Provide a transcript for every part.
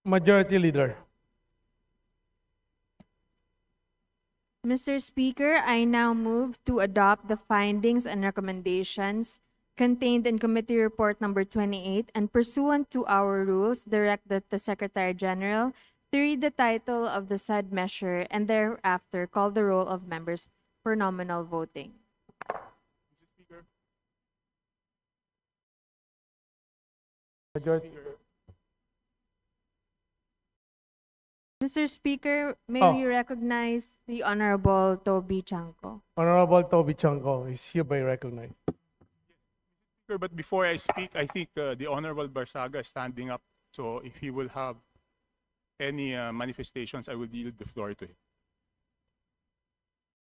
Majority Leader. Mr. Speaker, I now move to adopt the findings and recommendations contained in Committee Report Number 28 and pursuant to our rules, direct that the Secretary General to read the title of the said measure and thereafter call the roll of members for nominal voting. Majority. Mr. Speaker, may Oh. we recognize the Honorable Toby Chanco? Honorable Toby Chanco is hereby recognized. Sure, but before I speak, I think the Honorable Barsaga is standing up. So if he will have any manifestations, I will yield the floor to him.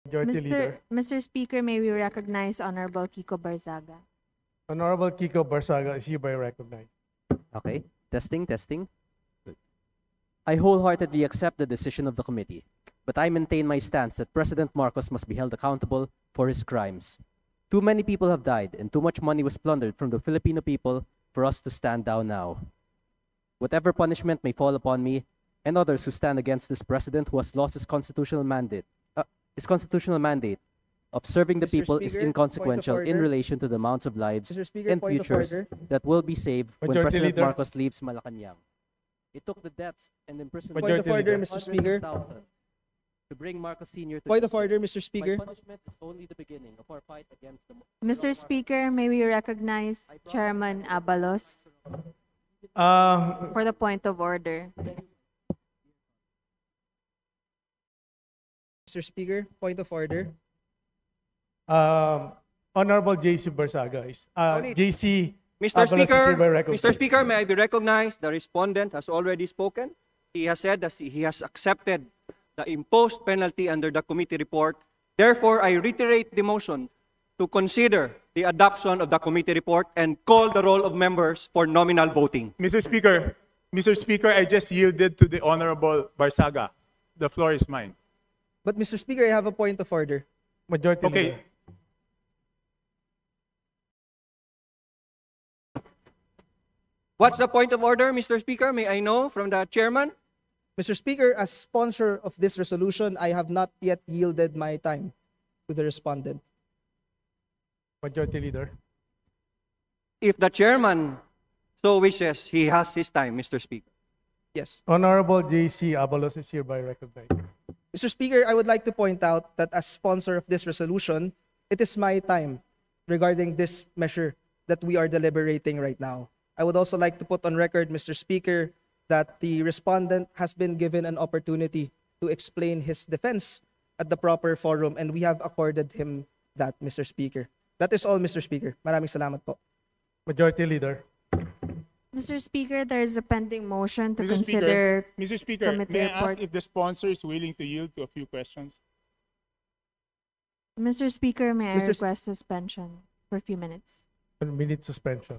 Majority Leader. Mr. Speaker, may we recognize Honorable Kiko Barzaga? Honorable Kiko Barsaga is hereby recognized. Okay, testing. I wholeheartedly accept the decision of the committee, but I maintain my stance that President Marcos must be held accountable for his crimes. Too many people have died and too much money was plundered from the Filipino people for us to stand down now. Whatever punishment may fall upon me and others who stand against this president who has lost his constitutional mandate of serving the Mr. people is Speaker, inconsequential point of in order. relation to the amounts of lives Mr. Speaker, and point of futures order. that will be saved when Majority President Leader. Marcos leaves Malacanang. It took the deaths and imprisonment Point of Majority order, Leader. Mr. Speaker. To bring Marcos Sr. to Point of justice. order, Mr. Speaker. My punishment is only the beginning of our fight against the Mr. Speaker, may we recognize Chairman Abalos for the point of order? Mr. Speaker, point of order. Honorable JC Barsaga is JC Mr. Abalos is hereby Speaker, recognized. Mr. Speaker, may I be recognized? The respondent has already spoken. He has said that he has accepted the imposed penalty under the committee report. Therefore, I reiterate the motion to consider the adoption of the committee report and call the roll of members for nominal voting. Mr. Speaker, I just yielded to the Honorable Barsaga. The floor is mine. But Mr. Speaker, I have a point of order. Majority Okay. Leader. What's the point of order, Mr. Speaker? May I know from the chairman? Mr. Speaker, as sponsor of this resolution, I have not yet yielded my time to the respondent. Majority Leader. If the chairman so wishes, he has his time, Mr. Speaker. Yes. Honorable JC Abalos is hereby recognized. Mr. Speaker, I would like to point out that as sponsor of this resolution, it is my time regarding this measure that we are deliberating right now. I would also like to put on record, Mr. Speaker, that the respondent has been given an opportunity to explain his defense at the proper forum, and we have accorded him that, Mr. Speaker. That is all, Mr. Speaker. Maraming salamat po. Majority Leader. Mr. Speaker, there is a pending motion to consider Mr. Speaker, committee may I ask report. if the sponsor is willing to yield to a few questions? Mr. Speaker, may I Mr. S- request suspension for a few minutes? 1 minute suspension.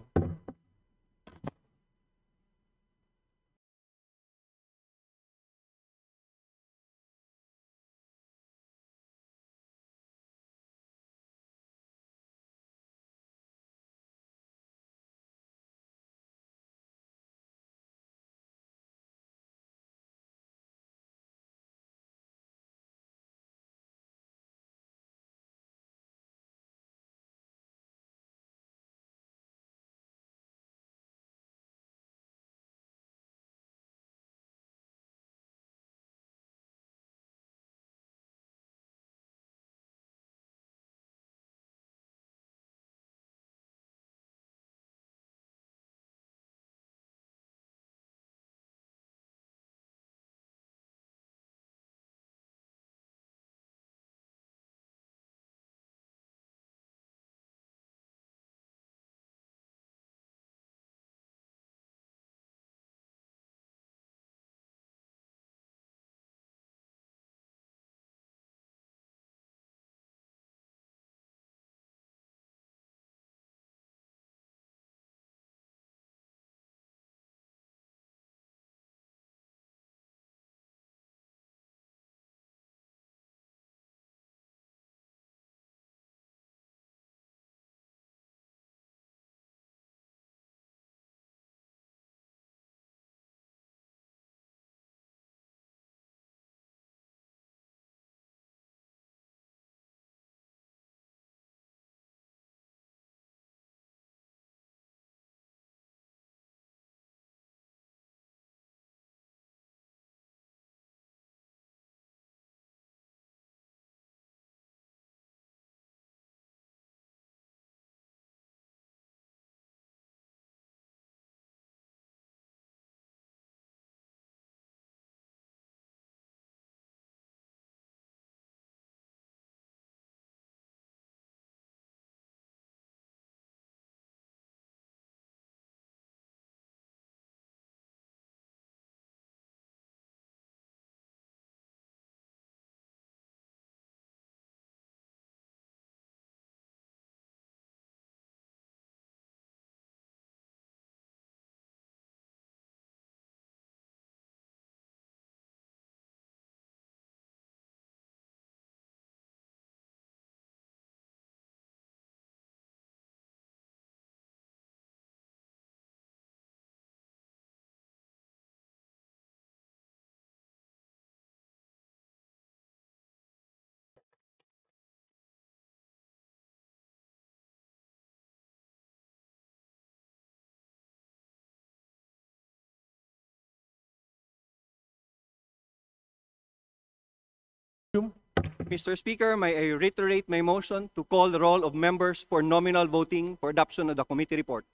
Mr. Speaker, may I reiterate my motion to call the roll of members for nominal voting for adoption of the committee report.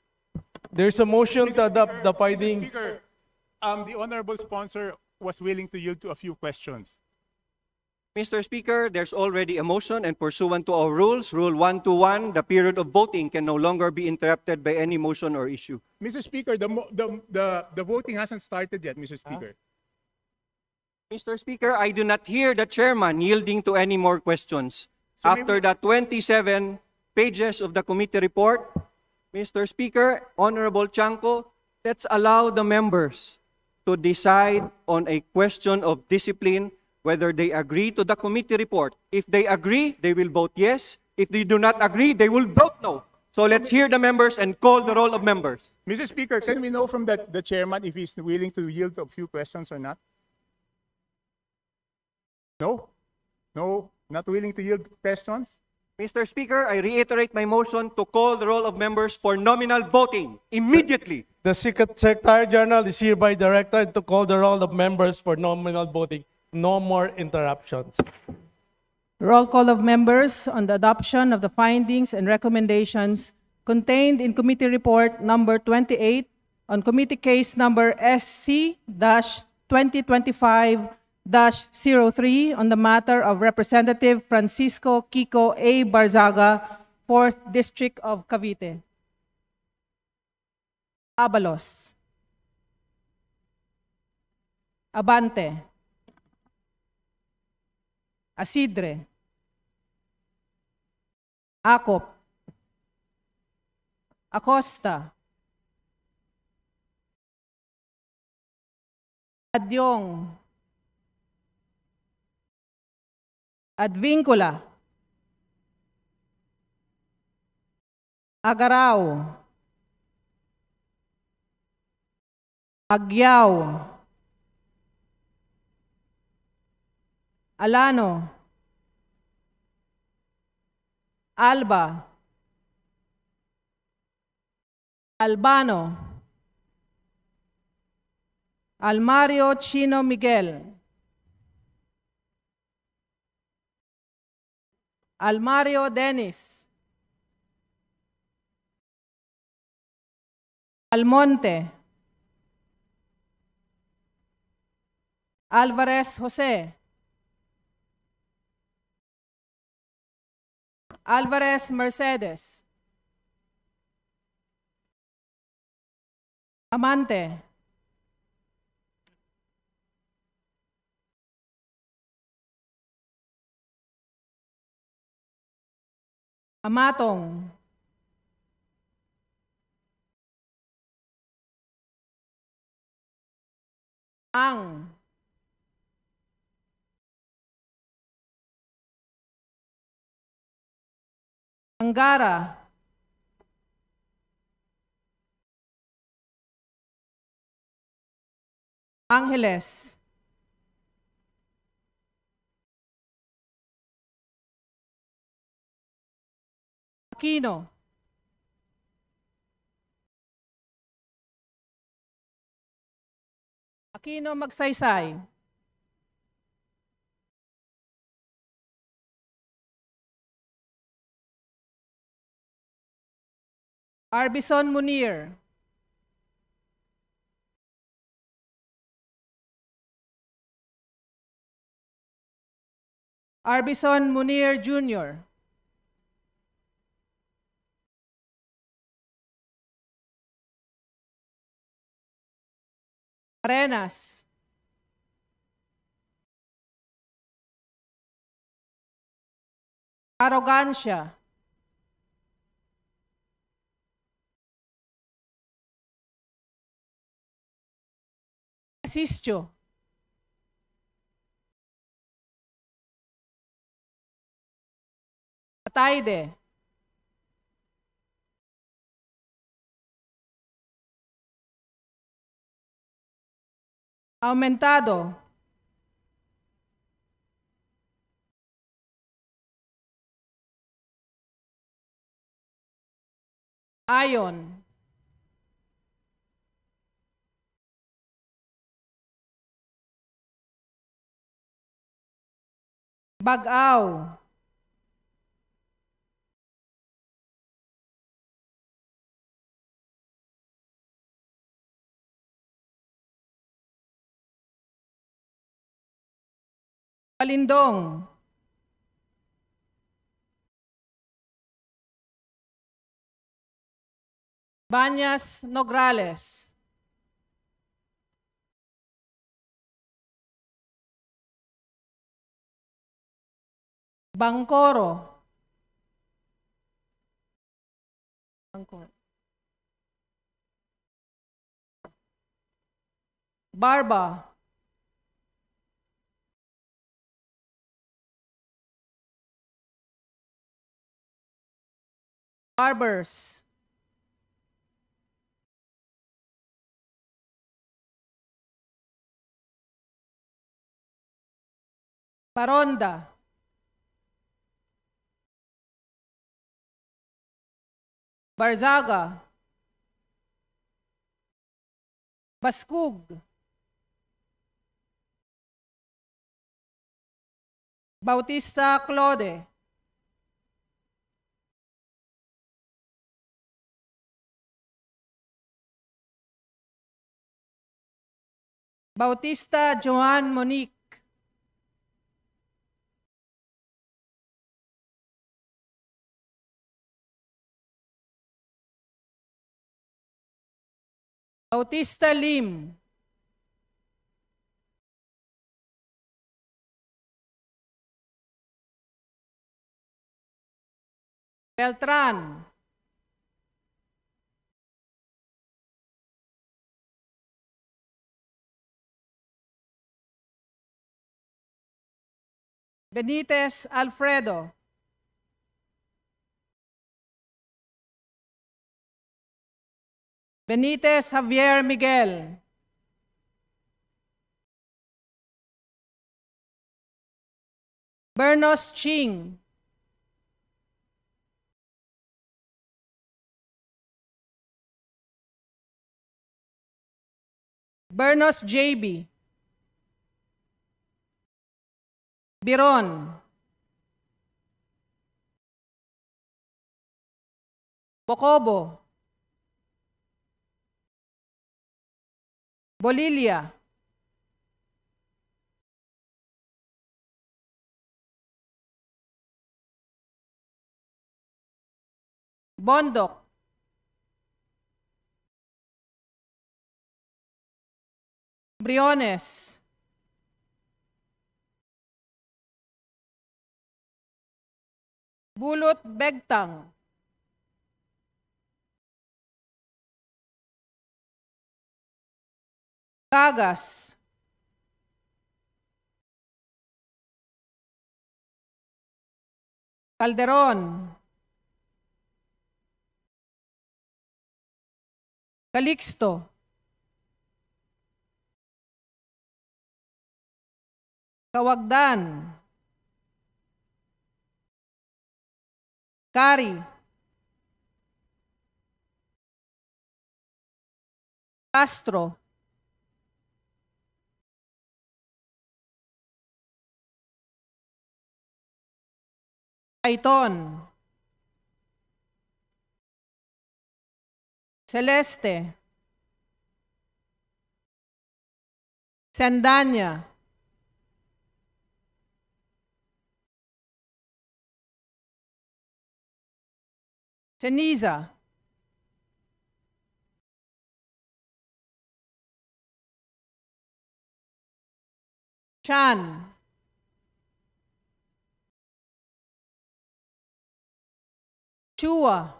There's a motion to adopt the Mr. finding. Speaker, the honorable sponsor was willing to yield to a few questions. Mr. Speaker, there's already a motion, and pursuant to our rules, Rule 121, the period of voting can no longer be interrupted by any motion or issue. Mr. Speaker, the voting hasn't started yet, Mr. Speaker. Mr. Speaker, I do not hear the chairman yielding to any more questions. So After the 27 pages of the committee report, Mr. Speaker, Honorable Chanco, let's allow the members to decide on a question of discipline, whether they agree to the committee report. If they agree, they will vote yes. If they do not agree, they will vote no. So let's hear the members and call the roll of members. Mr. Speaker, can we know from the chairman if he's willing to yield to a few questions or not? No? No? Not willing to yield questions? Mr. Speaker, I reiterate my motion to call the roll of members for nominal voting immediately. The Secretary General is hereby directed to call the roll of members for nominal voting. No more interruptions. Roll call of members on the adoption of the findings and recommendations contained in Committee Report Number 28 on Committee Case Number SC-2025-03 on the matter of Representative Francisco Kiko A. Barzaga, 4th District of Cavite. Abalos. Abante. Asidre. Acop. Acosta. Adyong. Advincula. Agaraw. Agyaw. Alano. Alba. Albano. Almario Chino Miguel. Almario Dennis. Almonte. Alvarez Jose. Alvarez Mercedes. Amante. Amatong. Ang. Angara. Angeles. Aquino. Aquino Magsaysay. Arbison Munir. Arbison Munir Jr. Arenas. Arrogancia. Asistio. Ataide. Aumentado. Ayon. Bag-aw. Balindong. Banyas Nograles. Bangkoro. Bangkoro. Barba. Barbers. Paronda. Barzaga. Baskug. Bautista Claude. Bautista Joan Monique. Bautista Lim. Beltran. Benitez Alfredo. Benitez Javier Miguel. Bernos Ching. Bernos JB. Biron. Bocobo. Bolilia. Bondok. Briones. Bulot Begtang. Cagas. Calderon. Calixto. Kawagdan. Kari. Castro. Aiton. Celeste. Sandanya. Ceniza. Chan. Chua.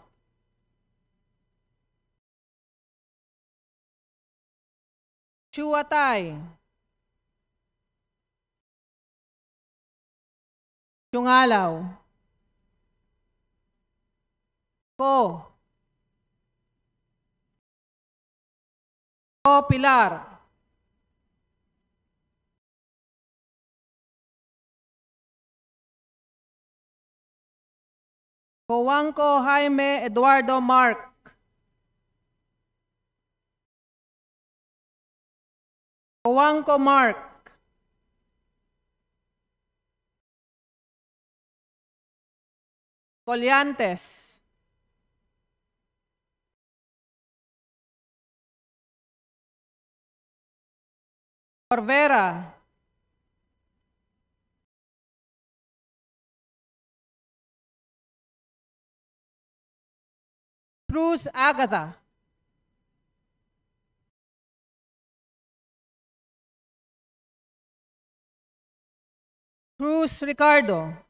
Chuatay. Chungalaw. Ko. Ko Pilar. Coanco Jaime Eduardo Mark. Coanco Mark. Colliantes, Corvera, Cruz Agatha, Cruz Ricardo,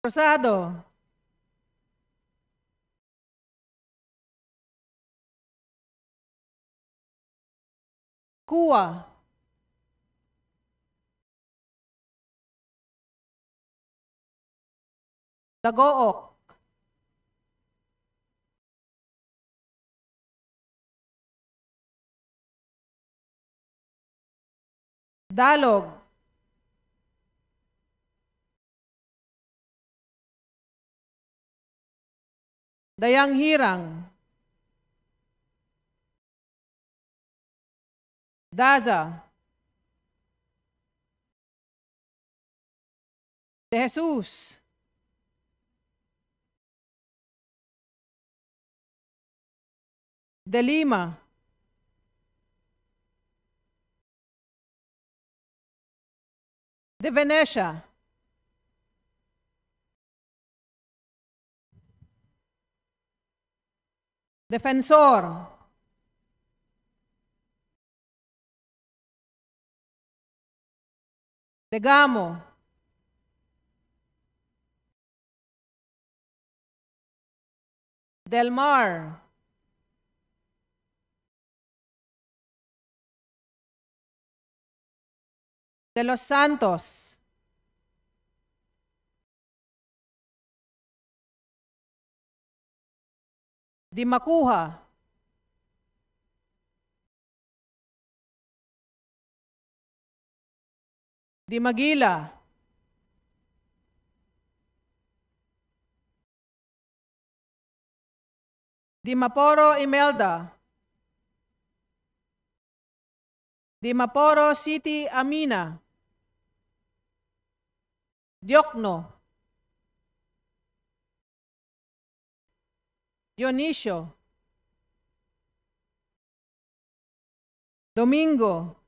Rosado, Kua, Dagook, Dalog, Dayang Hirang, Daza, De Jesus, De Lima, De Venecia, Defensor, Degamo, Del Mar, De Los Santos, Di Makuha, Di Magila, Di Maporo Imelda, Di Maporo City Amina, Diokno, Dionisio, Domingo,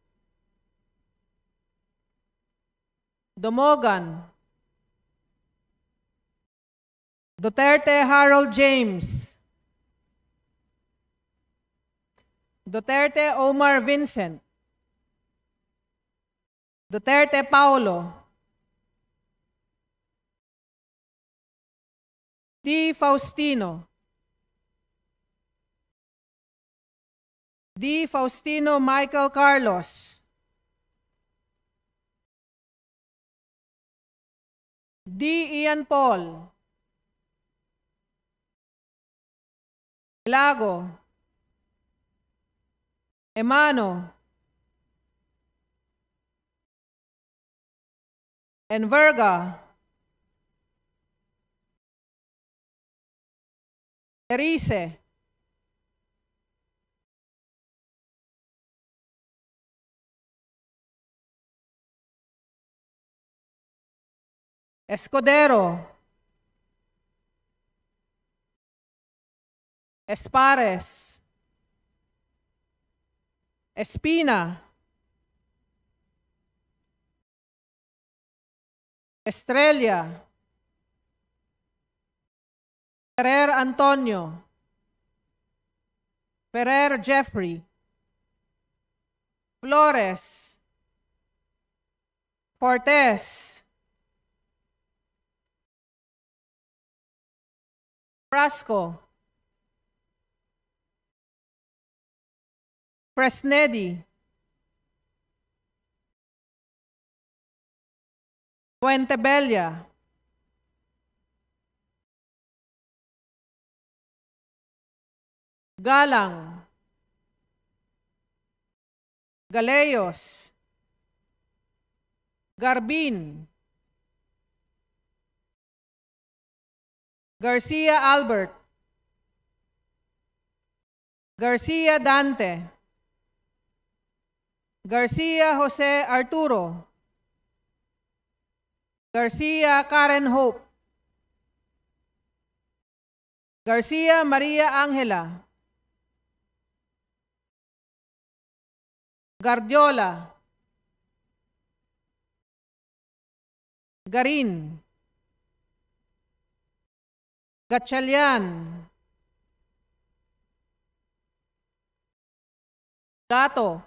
Domogan, Duterte Harold James, Duterte Omar Vincent, Duterte Paulo, D. Faustino, D. Faustino Michael Carlos, D. Ian Paul, Lago, Emano, Enverga, Erice, Escudero, Espares, Espina, Estrella, Ferrer Antonio, Ferrer Jeffrey, Flores, Cortez, Frasco, Fresnedi, Fuentebella, Galang, Galeyos, Garbin, Garcia Albert, Garcia Dante, Garcia Jose Arturo. Garcia Karen Hope. Garcia Maria Angela. Guardiola. Garin. Gatchalian. Gato.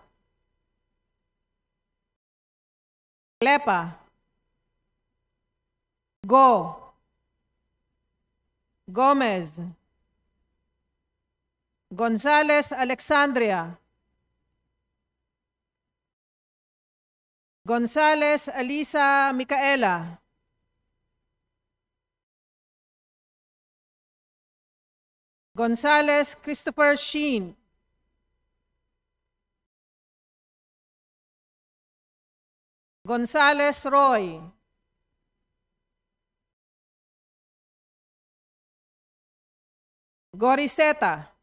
Clepa. Go. Gomez. Gonzales Alexandria. Gonzales Alisa Micaela. Gonzales Christopher Sheen. Gonzales Roy. Goriseta.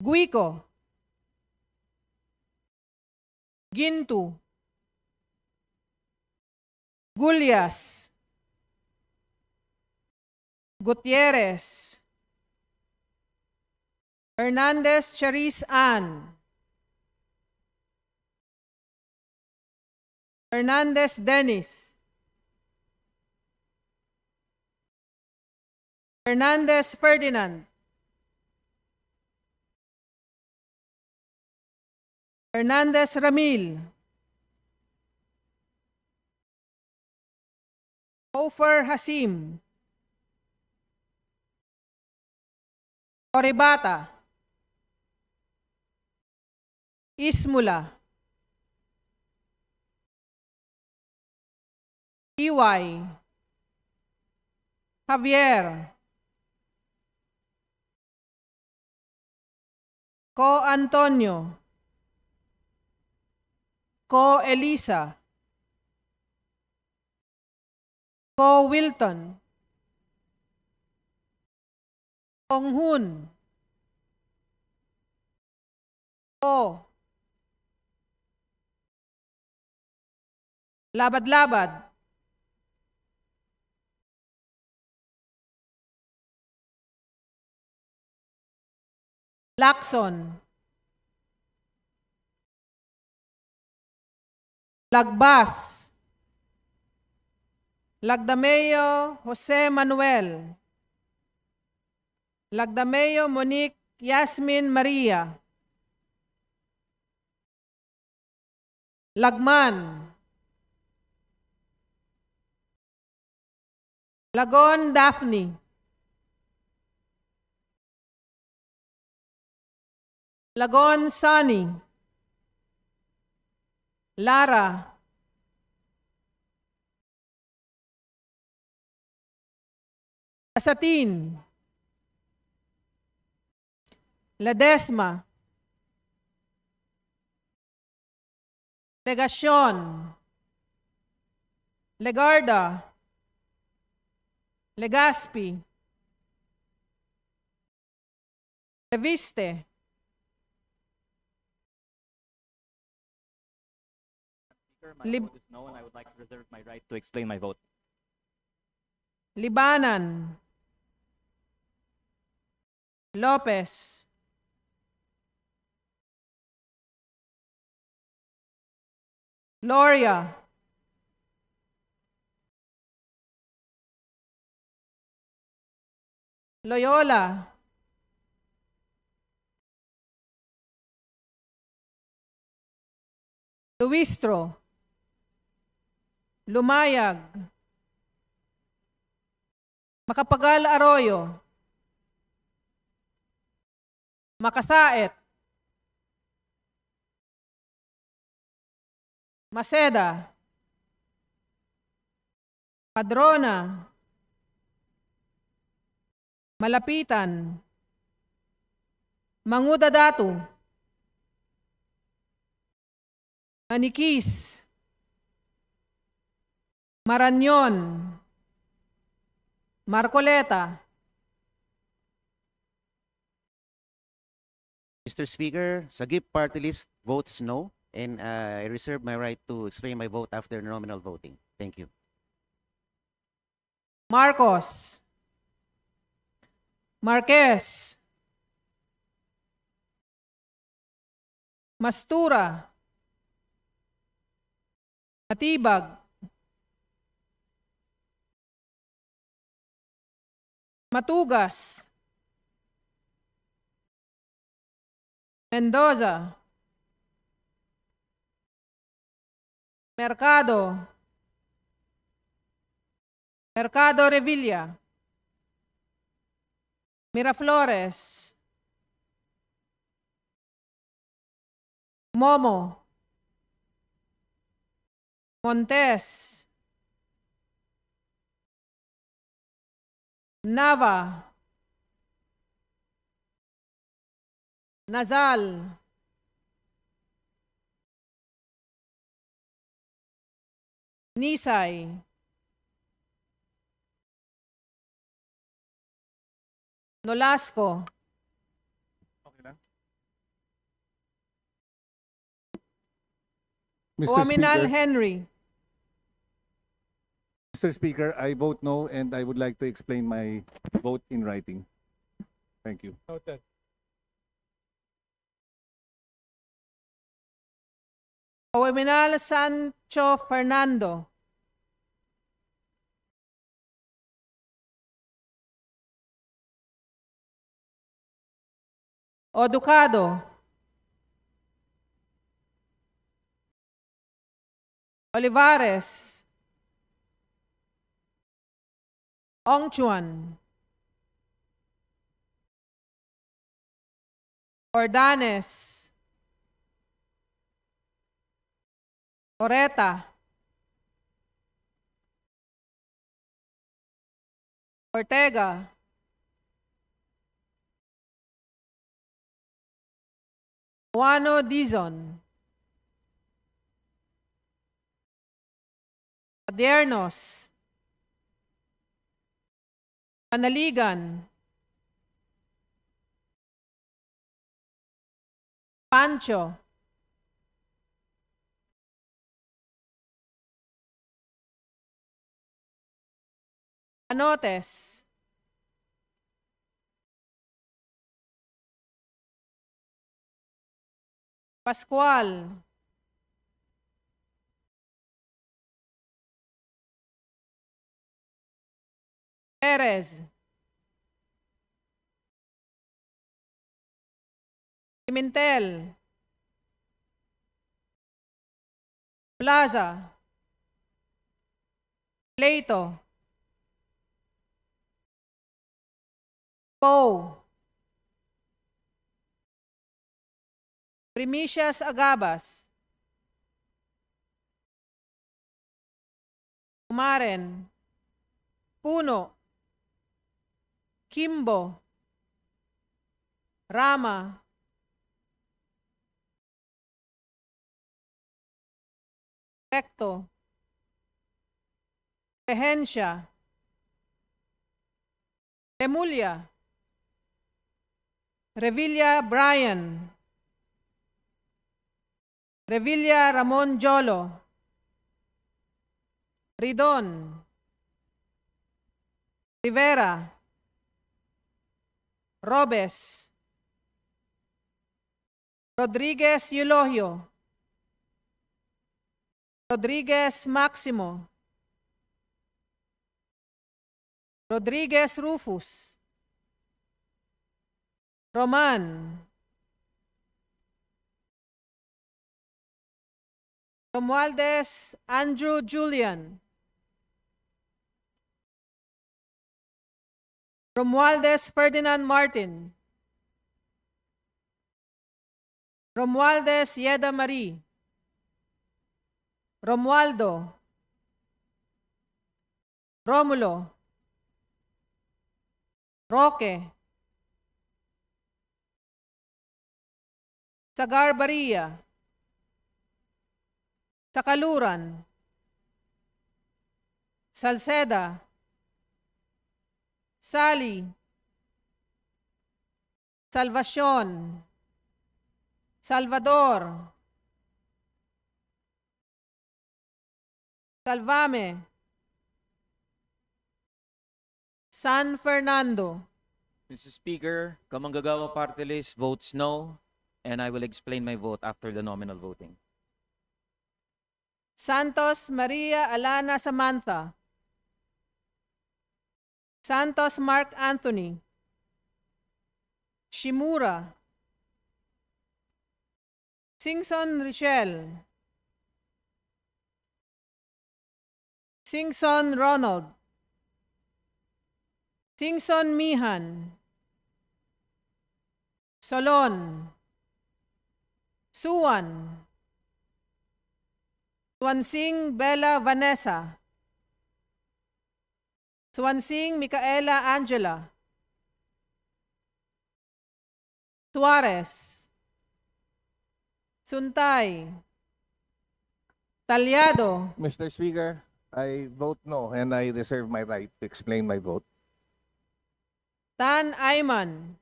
Guico. Gintu. Gulyas. Gutierrez. Hernandez Charis Ann. Hernandez Dennis. Hernandez Ferdinand. Hernandez Ramil. Hofer Hasim. Oribata. Ismula. Iway. Javier. Co Antonio. Co Elisa. Co Wilton. Kong Hun. Co. Labad-labad. Lacson. Lagbas. Lagdameo Jose Manuel. Lagdameo Monique Yasmin Maria. Lagman. Lagon Daphne. Lagon Sunny. Lara. Asatin. Ledesma. Legasyon. Legarda. Legazpi. Leviste. My vote is no, and I would like to reserve my right to explain my vote. Libanan. Lopez. Loria. Loyola. Luistro. Lumayag. Makapagal Arroyo. Makasaet. Maceda. Padrona. Malapitan. Mangudadatu. Manikis. Maranyon. Marcoleta. Mr. Speaker, Sagip Party List votes no, and I reserve my right to explain my vote after nominal voting. Thank you. Marcos. Marquez. Mastura. Matibag. Matugas. Mendoza. Mercado. Mercado Revilla. Miraflores. Momo. Montes. Nava. Nazal. Nisay. Nolasco. Okay lang? Ominal Henry. Mr. Speaker, I vote no, and I would like to explain my vote in writing. Thank you. Noted. Ominal Sancho Fernando. Oducado. Olivares. Ongchuan. Ordanes. Oreta. Ortega. Juano Dizon. Adiernos. Panaligan. Pancho. Anotes. Pascual. Perez. Pimentel. Plaza. Pleito. Poe. Primicias Agabas. Umaren. Puno. Kimbo. Rama. Recto. Regencia. Remulla. Revilla Brian. Revilla Ramon Jolo. Ridon. Rivera. Robes. Rodriguez Eulogio. Rodriguez Maximo. Rodriguez Rufus. Roman. Romualdez Andrew Julian. Romualdez Ferdinand Martin. Romualdez Yeda Marie. Romualdo. Romulo. Roque. Sagar Baria. Sakaluran. Salceda. Sally. Salvacion. Salvador, Salvame, San Fernando, Mr. Speaker, Kamanggagawa Party List votes no, and I will explain my vote after the nominal voting. Santos Maria Alana Samantha, Santos Mark Anthony, Shimura, Singson Richelle, Singson Ronald, Singson Mihan, Solon, Suwan, Swansing Bella Vanessa, Swansing Micaela Angela, Suarez, Suntay, Talyado, Mr. Speaker, I vote no and I reserve my right to explain my vote. Tan Ayman,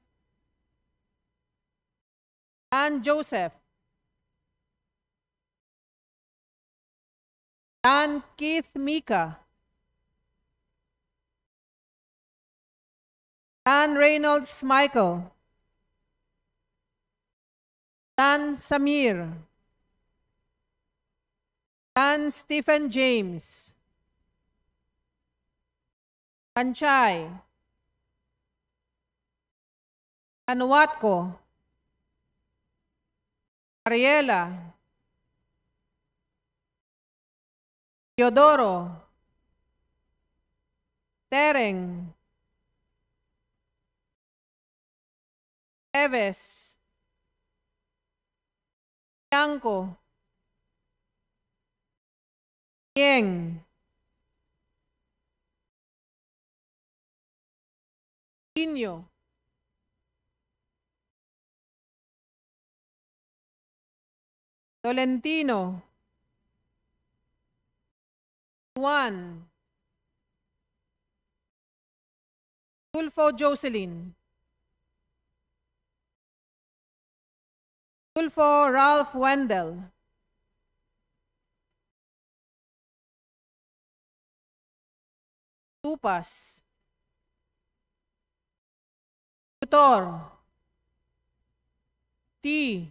Tan Joseph, Tan Keith Mika, Tan Reynolds Michael, Tan Samir, Tan Stephen James, Kanchay, Tan Watco, Ariela, Teodoro, Tereng, Eves, Bianco, Yeng, Inyo, Tolentino, Juan, Tulfo Jocelyn, Tulfo Ralph Wendell, Tupas, Tutor, T,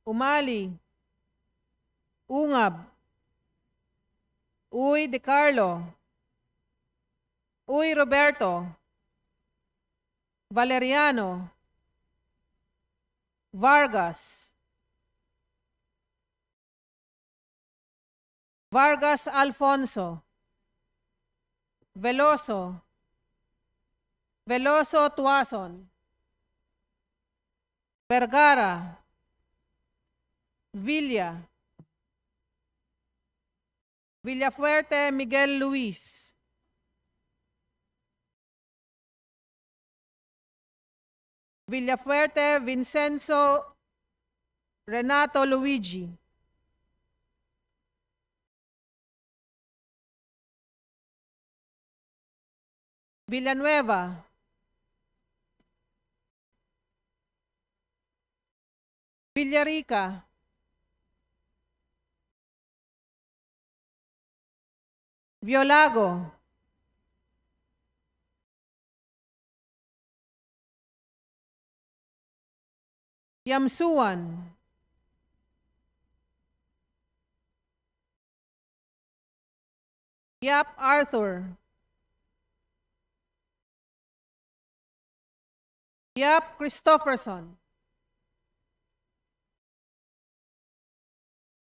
Umali, Ungab, Uy De Carlo, Uy Roberto, Valeriano, Vargas, Vargas Alfonso, Veloso, Veloso Tuason, Vergara, Villa, Villafuerte Miguel Luis, Villafuerte Vincenzo Renato Luigi, Villanueva, Villarica, Violago, Yamsuan, Yap Arthur, Yap Christopherson,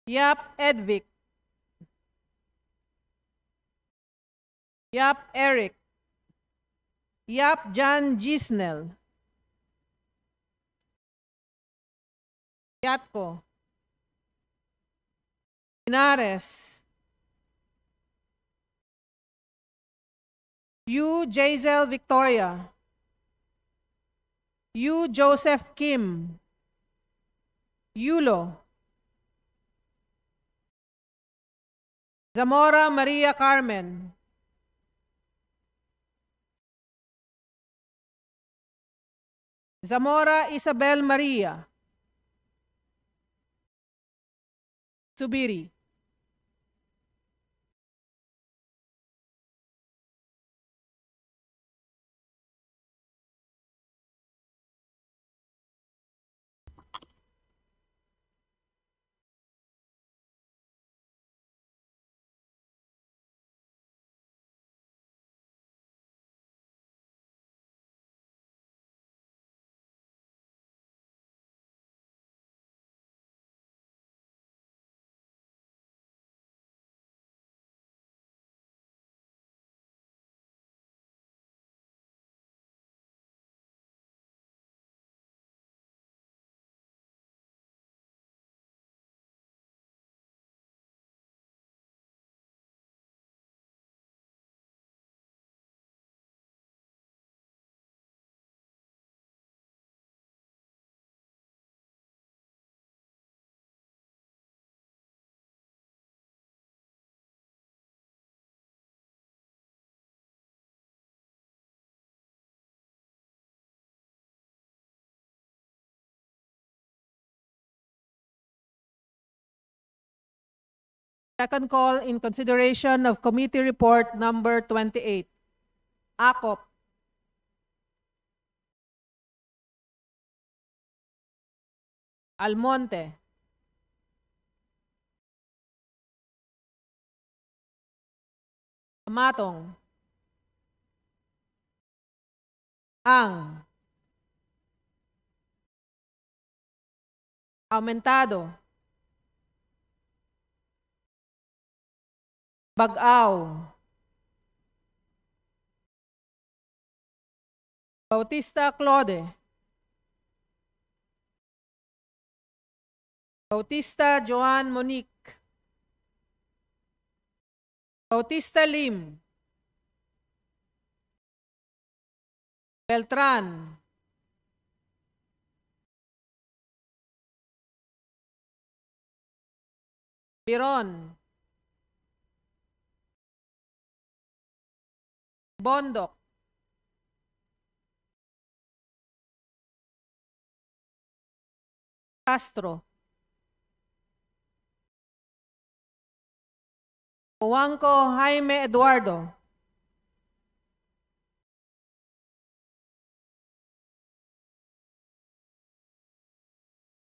Yap Edvic, Yap Eric, Yap John Gisnel, Yatko, Inares, Yu Jazel Victoria, Yu Joseph Kim, Yulo, Zamora Maria Carmen, Zamora Isabel Maria, Subiri. Second call in consideration of committee report number 28. Akop. Almonte. Amatong. Ang. Aumentado. Bag-aw. Bautista Claude. Bautista Joan Monique. Bautista Lim. Beltran. Biron. Bondok. Castro. Juanco Jaime Eduardo.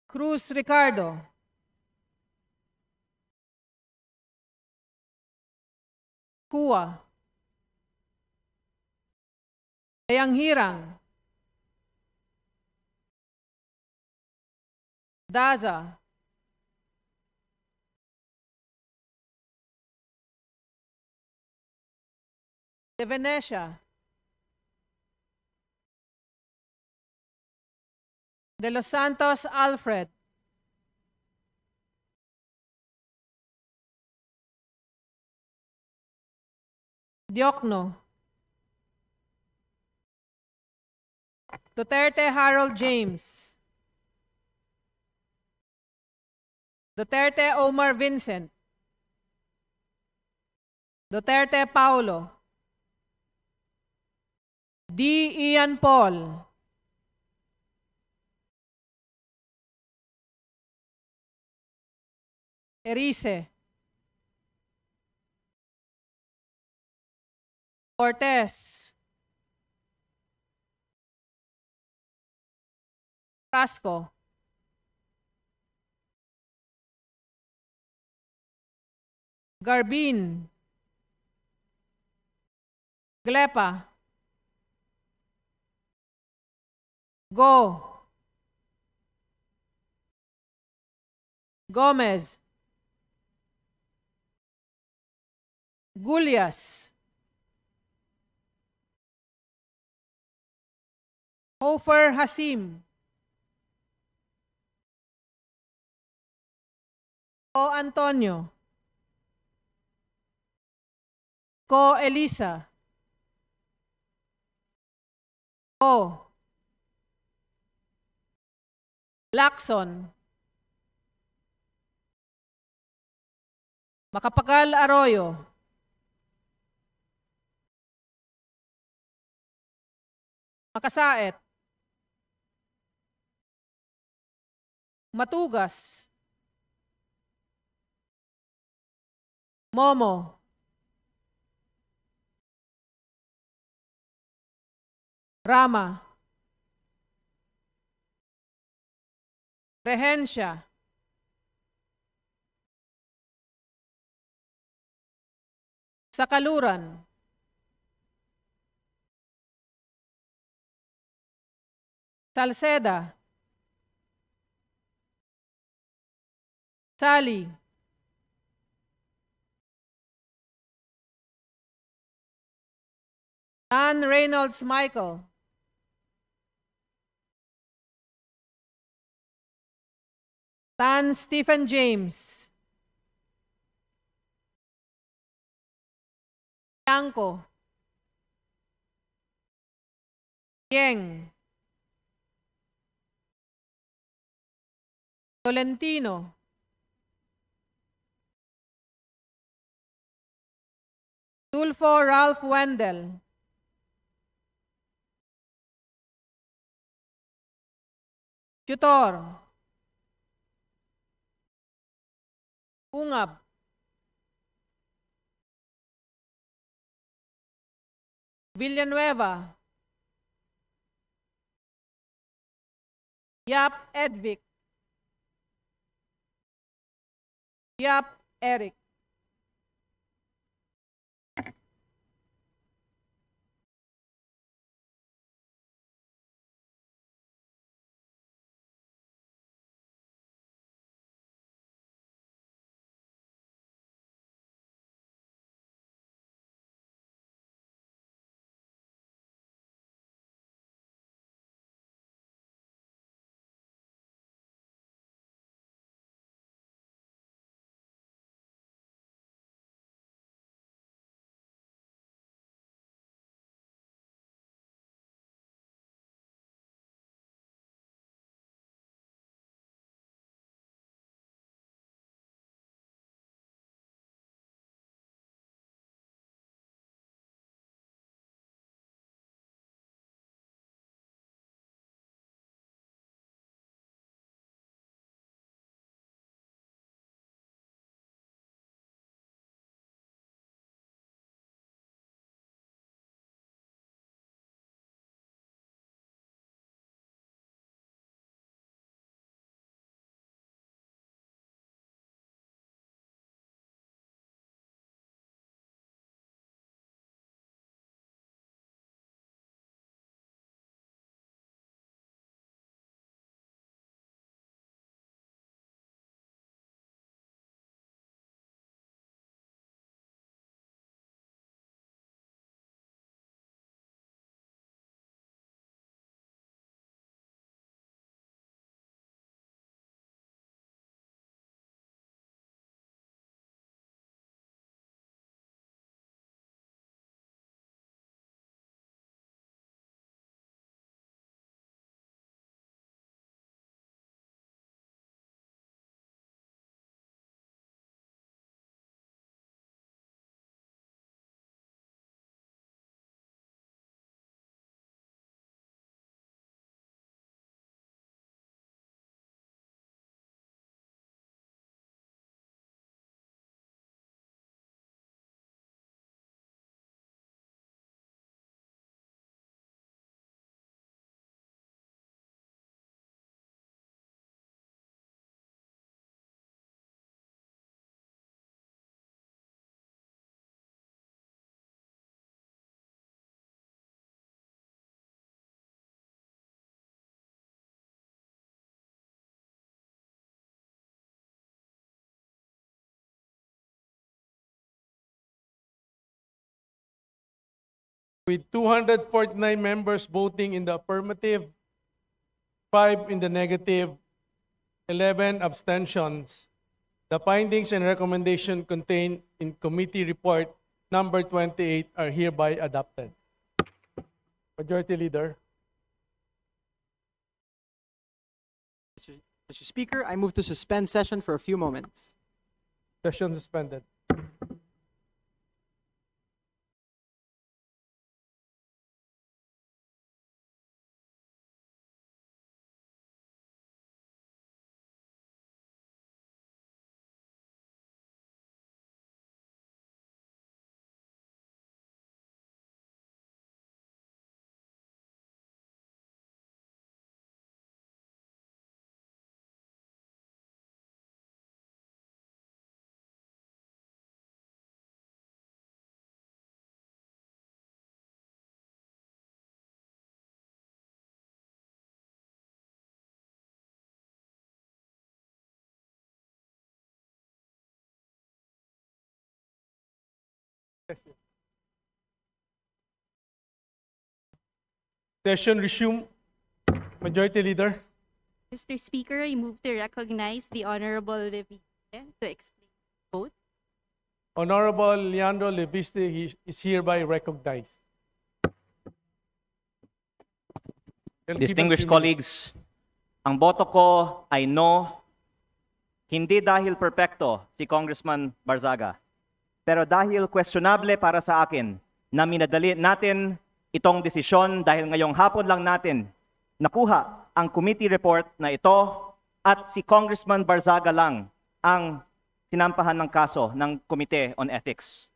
Cruz Ricardo. Kua. Dayang Hirang. Daza. De Venecia. De Los Santos Alfred. Diokno. Duterte Harold James. Duterte Omar Vincent. Duterte Paulo. D. Ian Paul. Erice. Cortez. Frasco. Garbin. Glepa. Go. Gomez. Gulyas. Hofer Hasim. O Antonio. Ko Elisa. Ko. Lacson. Macapagal Arroyo. Makasaet. Matugas. Momo. Rama. Rehencia. Sakaluran. Salceda. Sally. Tan Reynolds Michael. Tan Stephen James. Yanko. Yeng. Tolentino. Tulfo Ralph Wendell. Tutor. Ungab. Villanueva. Yap Edvic. Yap Eric. With 249 members voting in the affirmative, 5 in the negative, 11 abstentions, the findings and recommendation contained in committee report number 28 are hereby adopted. Majority Leader. Mr. Speaker, I move to suspend session for a few moments. Session suspended. Session resume. Majority Leader. Mr. Speaker, I move to recognize the Honorable Levite to explain the vote. Honorable Leandro Leviste is hereby recognized. Distinguished colleagues, ang boto ko ay no, hindi dahil perpekto si Congressman Barzaga, pero dahil questionable para sa akin na minadali natin itong desisyon dahil ngayong hapon lang natin nakuha ang committee report na ito at si Congressman Barzaga lang ang sinampahan ng kaso ng Committee on Ethics.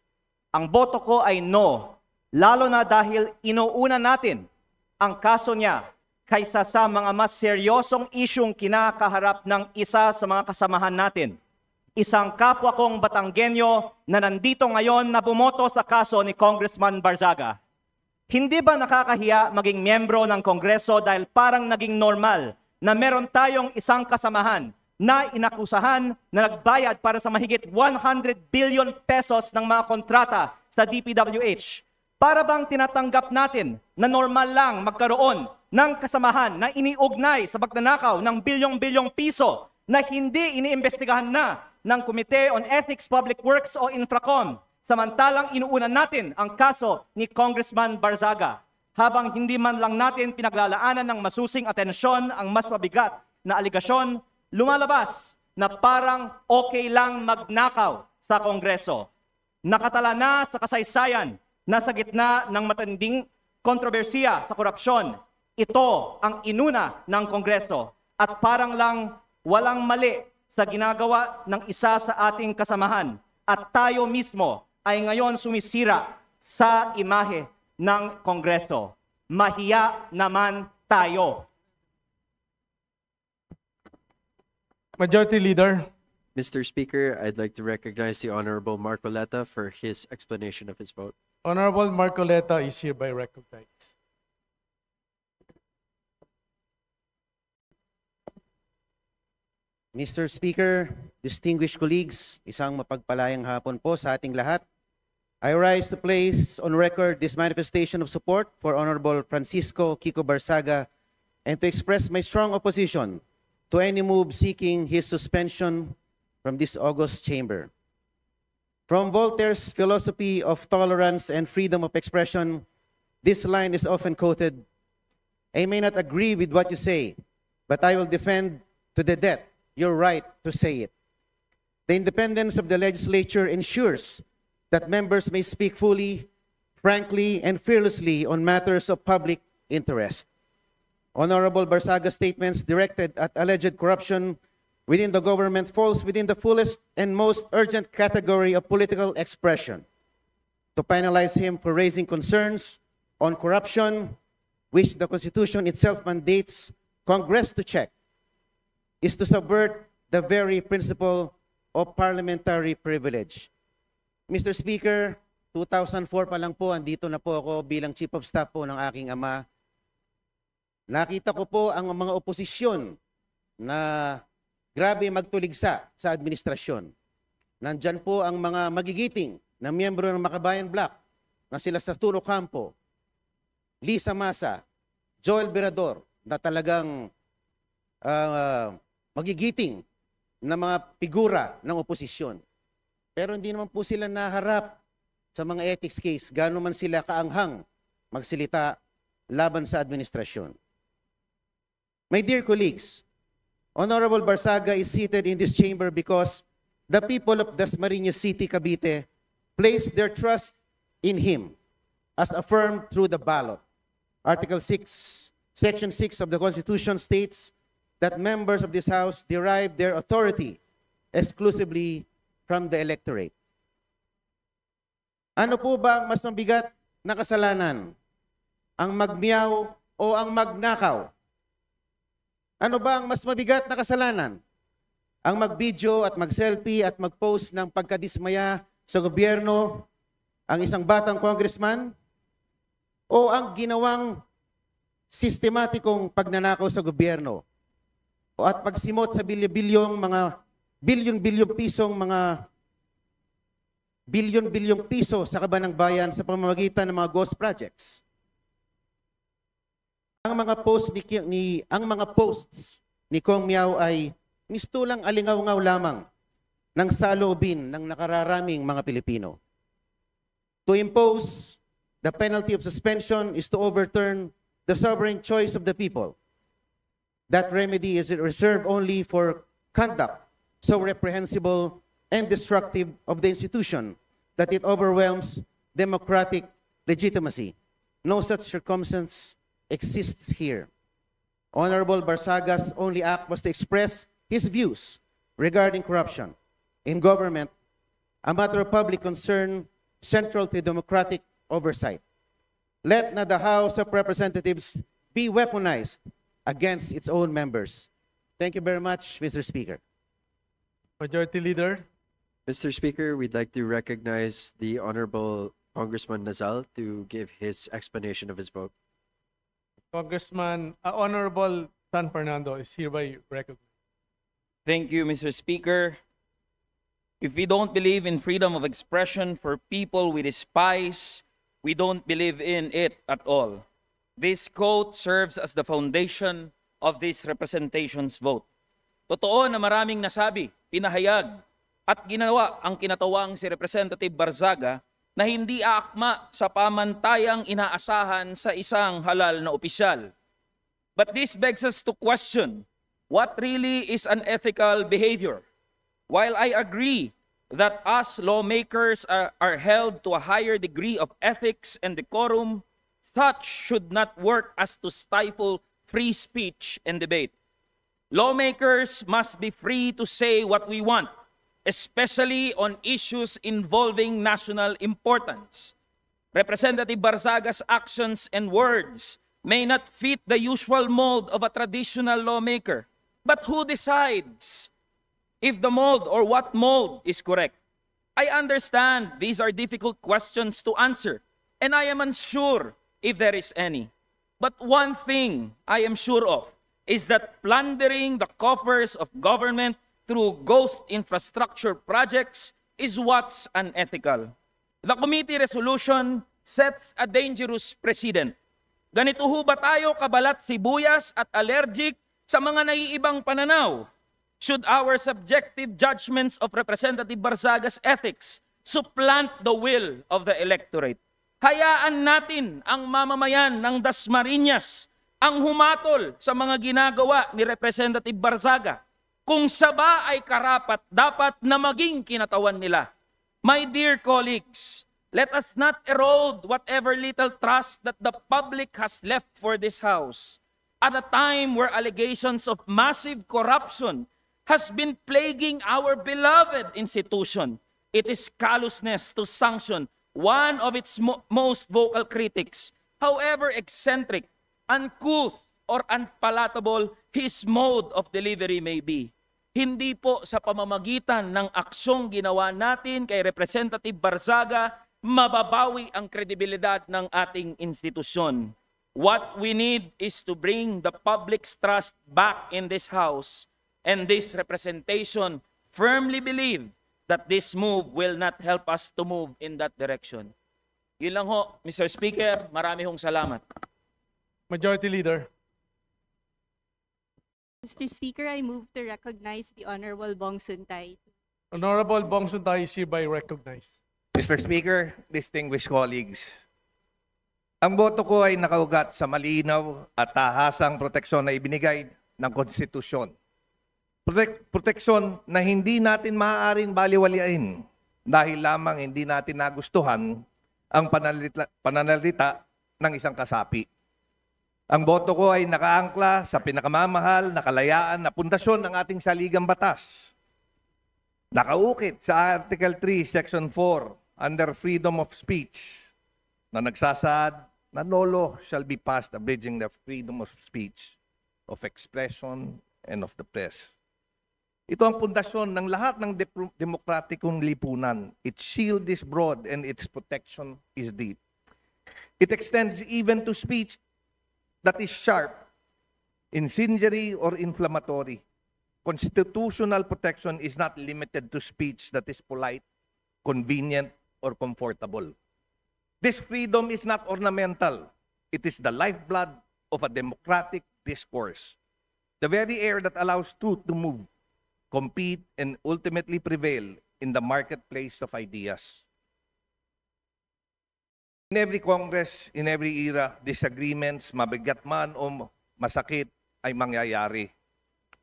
Ang boto ko ay no, lalo na dahil inuuna natin ang kaso niya kaysa sa mga mas seryosong isyong kinakaharap ng isa sa mga kasamahan natin. Isang kapwa kong Batanggenyo na nandito ngayon na bumoto sa kaso ni Congressman Barzaga. Hindi ba nakakahiya maging miyembro ng Kongreso dahil parang naging normal na meron tayong isang kasamahan na inakusahan na nagbayad para sa mahigit 100 billion pesos ng mga kontrata sa DPWH? Para bang tinatanggap natin na normal lang magkaroon ng kasamahan na iniugnay sa pagnanakaw ng bilyong-bilyong piso na hindi iniimbestigahan na ng Committee on Ethics, Public Works o Infracom, samantalang inuunan natin ang kaso ni Congressman Barzaga, habang hindi man lang natin pinaglalaanan ng masusing atensyon ang mas mabigat na aligasyon, lumalabas na parang okay lang magnakaw sa Kongreso. Nakatala na sa kasaysayan na sa gitna ng matinding kontrobersiya sa korupsyon, ito ang inuna ng Kongreso at parang lang walang mali sa ginagawa ng isa sa ating kasamahan at tayo mismo ay ngayon sumisira sa imahe ng Kongreso. Mahiya naman tayo. Majority Leader. Mr. Speaker, I'd like to recognize the Honorable Marcoleta for his explanation of his vote. Honorable Marcoleta is hereby recognized. Mr. Speaker, distinguished colleagues, isang mapagpalayang hapon po sa ating lahat. I rise to place on record this manifestation of support for Honorable Francisco Kiko Barzaga and to express my strong opposition to any move seeking his suspension from this august chamber. From Voltaire's philosophy of tolerance and freedom of expression, this line is often quoted, "I may not agree with what you say, but I will defend to the death your right to say it." The independence of the legislature ensures that members may speak fully, frankly, and fearlessly on matters of public interest. Honorable Barsaga's statements directed at alleged corruption within the government falls within the fullest and most urgent category of political expression. To penalize him for raising concerns on corruption, which the Constitution itself mandates Congress to check, is to subvert the very principle of parliamentary privilege. Mr. Speaker, 2004 pa lang po, andito na po ako bilang Chief of Staff po ng aking ama. Nakita ko po ang mga oposisyon na grabe magtuligsa sa administrasyon. Nandyan po ang mga magigiting na miyembro ng Makabayan Bloc na sila Sasturo Campo, Lisa Masa, Joel Berador na talagang magigiting na mga figura ng oposisyon. Pero hindi naman po sila naharap sa mga ethics case, gaano man sila kaanghang magsilita laban sa administrasyon. My dear colleagues, Honorable Barzaga is seated in this chamber because the people of Dasmariñas City, Cavite, placed their trust in him as affirmed through the ballot. Article 6, Section 6 of the Constitution states that members of this House derive their authority exclusively from the electorate. Ano po ba ang mas mabigat na kasalanan? Ang magmiyaw o ang magnakaw? Ano ba ang mas mabigat na kasalanan? Ang mag-video at mag-selfie at mag-post ng pagkadismaya sa gobyerno, ang isang batang congressman? O ang ginawang sistematikong pagnanakaw sa gobyerno? O at pagsimot sa bilyon-bilyong pisong mga bilyon-bilyong piso sa kaban ng bayan sa pamamagitan ng mga ghost projects. Ang mga posts ni Kong Miao ay mistulang alingaw-ngaw lamang ng saloobin ng nakararaming mga Pilipino. To impose the penalty of suspension is to overturn the sovereign choice of the people. That remedy is reserved only for conduct so reprehensible and destructive of the institution that it overwhelms democratic legitimacy. No such circumstance exists here. Honorable Barsaga's only act was to express his views regarding corruption in government, a matter of public concern central to democratic oversight. Let not the House of Representatives be weaponized against its own members. Thank you very much, Mr. Speaker. Majority Leader. Mr. Speaker, we'd like to recognize the Honorable Congressman Nazal to give his explanation of his vote. Congressman, Honorable San Fernando is hereby recognized. Thank you, Mr. Speaker. If we don't believe in freedom of expression for people we despise, we don't believe in it at all. This quote serves as the foundation of this representation's vote. Totoo na maraming nasabi, pinahayag, at ginawa ang kinatawang si Representative Barzaga na hindi aakma sa pamantayang inaasahan sa isang halal na opisyal. But this begs us to question what really is unethical behavior. While I agree that us lawmakers are held to a higher degree of ethics and decorum, such should not work as to stifle free speech and debate. Lawmakers must be free to say what we want, especially on issues involving national importance. Representative Barzaga's actions and words may not fit the usual mold of a traditional lawmaker. But who decides if the mold or what mold is correct? I understand these are difficult questions to answer, and I am unsure if there is any. But one thing I am sure of is that plundering the coffers of government through ghost infrastructure projects is what's unethical. The committee resolution sets a dangerous precedent. Ganito ho ba tayo kabalat sibuyas at allergic sa mga naiibang pananaw? Should our subjective judgments of Representative Barzaga's ethics supplant the will of the electorate? Hayaan natin ang mamamayan ng Dasmariñas ang humatol sa mga ginagawa ni Representative Barzaga. Kung saba ay karapat, dapat na maging kinatawan nila. My dear colleagues, let us not erode whatever little trust that the public has left for this House. At a time where allegations of massive corruption has been plaguing our beloved institution, it is callousness to sanction one of its most vocal critics, however eccentric, uncouth, or unpalatable his mode of delivery may be. Hindi po sa pamamagitan ng aksyong ginawa natin kay Representative Barzaga, mababawi ang kredibilidad ng ating institusyon. What we need is to bring the public's trust back in this House, and this representation firmly believe that this move will not help us to move in that direction. Yun lang ho, Mr. Speaker, marami hong salamat. Majority Leader. Mr. Speaker, I move to recognize the Honorable Bong Suntay. Honorable Bong Suntay is hereby recognized. Mr. Speaker, distinguished colleagues, ang boto ko ay nakaugat sa malinaw at tahasang proteksyon na ibinigay ng konstitusyon. Proteksyon na hindi natin maaaring baliwalain dahil lamang hindi natin nagustuhan ang pananalita ng isang kasapi. Ang boto ko ay nakaangkla sa pinakamamahal na kalayaan na pundasyon ng ating saligang batas. Nakaukit sa Article 3, Section 4, under freedom of speech, na nagsasaad na no law shall be passed abridging the freedom of speech, of expression, and of the press. Ito ang pundasyon ng lahat ng demokratikong lipunan. Its shield is broad and its protection is deep. It extends even to speech that is sharp, incendiary, or inflammatory. Constitutional protection is not limited to speech that is polite, convenient, or comfortable. This freedom is not ornamental. It is the lifeblood of a democratic discourse. The very air that allows truth to move, compete, and ultimately prevail in the marketplace of ideas. In every Congress, in every era, disagreements, mabigat man o masakit, ay mangyayari.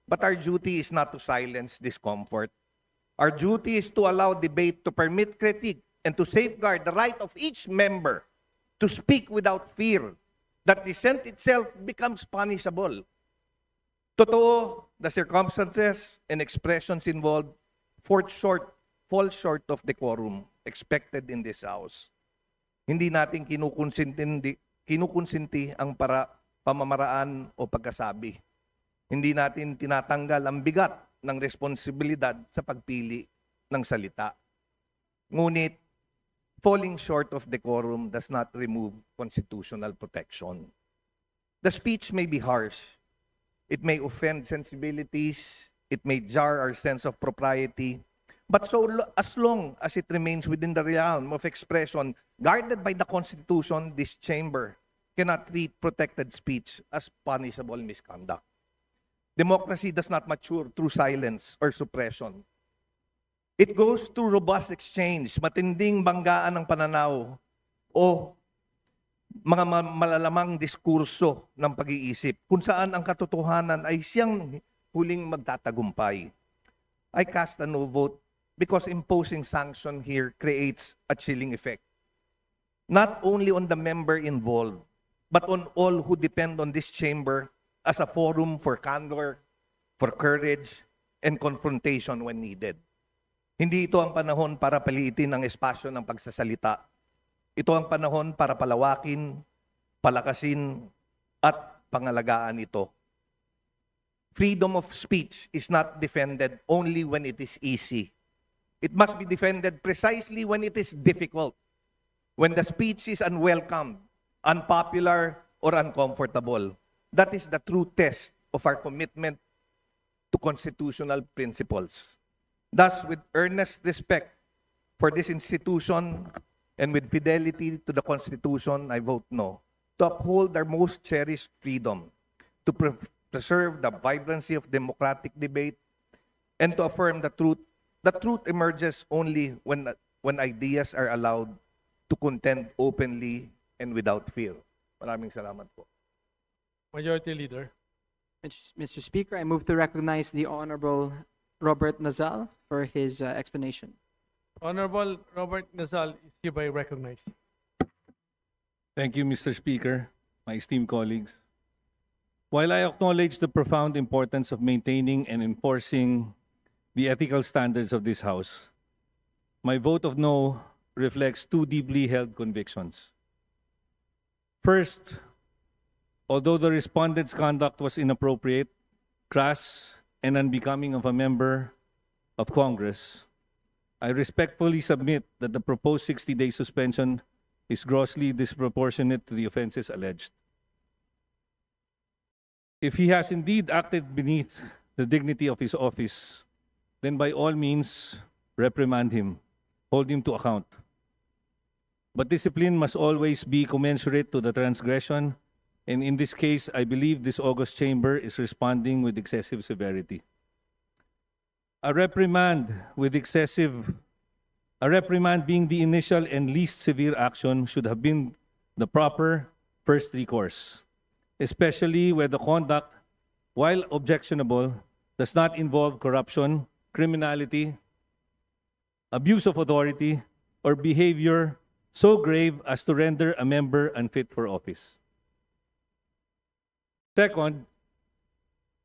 But our duty is not to silence discomfort. Our duty is to allow debate, to permit critique, and to safeguard the right of each member to speak without fear that dissent itself becomes punishable. Totoo, the circumstances and expressions involved fall short of decorum expected in this House. Hindi natin kinukonsinti ang pamamaraan o pagkasabi. Hindi natin tinatanggal ang bigat ng responsibilidad sa pagpili ng salita. Ngunit, falling short of decorum does not remove constitutional protection. The speech may be harsh. It may offend sensibilities. It may jar our sense of propriety. But as long as it remains within the realm of expression guarded by the Constitution, this chamber cannot treat protected speech as punishable misconduct. Democracy does not mature through silence or suppression. It goes through robust exchange, matinding banggaan ng pananaw o mga malalamang diskurso ng pag-iisip kung saan ang katotohanan ay siyang huling magtatagumpay. I cast a no vote because imposing sanction here creates a chilling effect. Not only on the member involved, but on all who depend on this chamber as a forum for candor, for courage, and confrontation when needed. Hindi ito ang panahon para paliitin ang espasyo ng pagsasalita. Ito ang panahon para palawakin, palakasin, at pangalagaan ito. Freedom of speech is not defended only when it is easy. It must be defended precisely when it is difficult, when the speech is unwelcome, unpopular, or uncomfortable. That is the true test of our commitment to constitutional principles. Thus, with earnest respect for this institution and with fidelity to the Constitution, I vote no, to uphold our most cherished freedom, to preserve the vibrancy of democratic debate, and to affirm the truth. The truth emerges only when ideas are allowed to contend openly and without fear. Maraming salamat po. Majority Leader. Mr. Speaker, I move to recognize the Honorable Robert Nazal for his explanation. Honorable Robert Nazal is hereby recognized. Thank you, Mr. Speaker, my esteemed colleagues. While I acknowledge the profound importance of maintaining and enforcing the ethical standards of this House, my vote of no reflects two deeply held convictions. First, although the respondent's conduct was inappropriate, crass, and unbecoming of a member of Congress, I respectfully submit that the proposed 60-day suspension is grossly disproportionate to the offenses alleged. If he has indeed acted beneath the dignity of his office, then by all means, reprimand him, hold him to account. But discipline must always be commensurate to the transgression, and in this case, I believe this august chamber is responding with excessive severity. A reprimand being the initial and least severe action should have been the proper first recourse, especially where the conduct, while objectionable, does not involve corruption, criminality, abuse of authority, or behavior so grave as to render a member unfit for office. Second,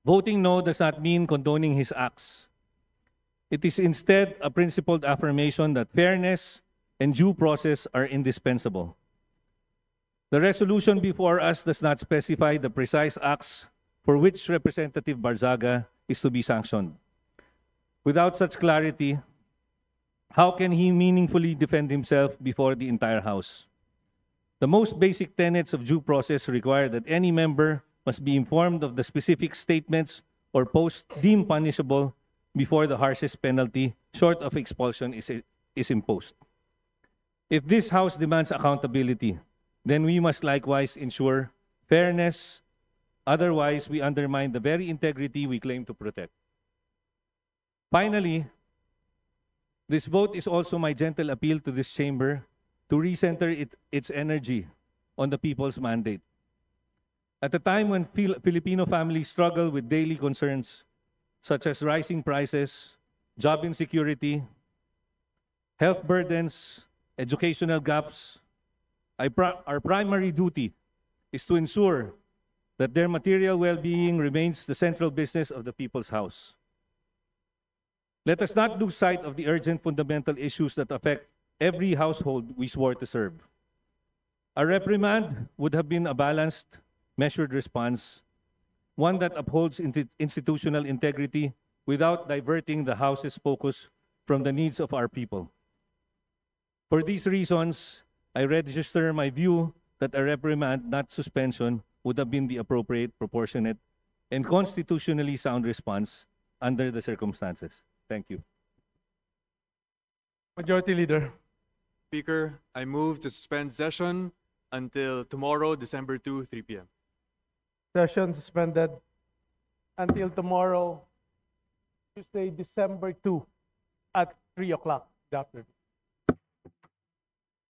voting no does not mean condoning his acts. It is instead a principled affirmation that fairness and due process are indispensable. The resolution before us does not specify the precise acts for which Representative Barzaga is to be sanctioned. Without such clarity, how can he meaningfully defend himself before the entire House? The most basic tenets of due process require that any member must be informed of the specific statements or posts deemed punishable before the harshest penalty, short of expulsion, is imposed. If this House demands accountability, then we must likewise ensure fairness. Otherwise, we undermine the very integrity we claim to protect. Finally, this vote is also my gentle appeal to this chamber to recenter its energy on the people's mandate. At a time when Filipino families struggle with daily concerns such as rising prices, job insecurity, health burdens, educational gaps, our primary duty is to ensure that their material well-being remains the central business of the People's House. Let us not lose sight of the urgent fundamental issues that affect every household we swore to serve. A reprimand would have been a balanced, measured response, one that upholds institutional integrity without diverting the House's focus from the needs of our people. For these reasons, I register my view that a reprimand, not suspension, would have been the appropriate, proportionate, and constitutionally sound response under the circumstances. Thank you. Majority Leader. Speaker, I move to suspend session until tomorrow, December 2, 3 p.m. Session suspended until tomorrow, Tuesday, December 2 at 3 o'clock in the afternoon.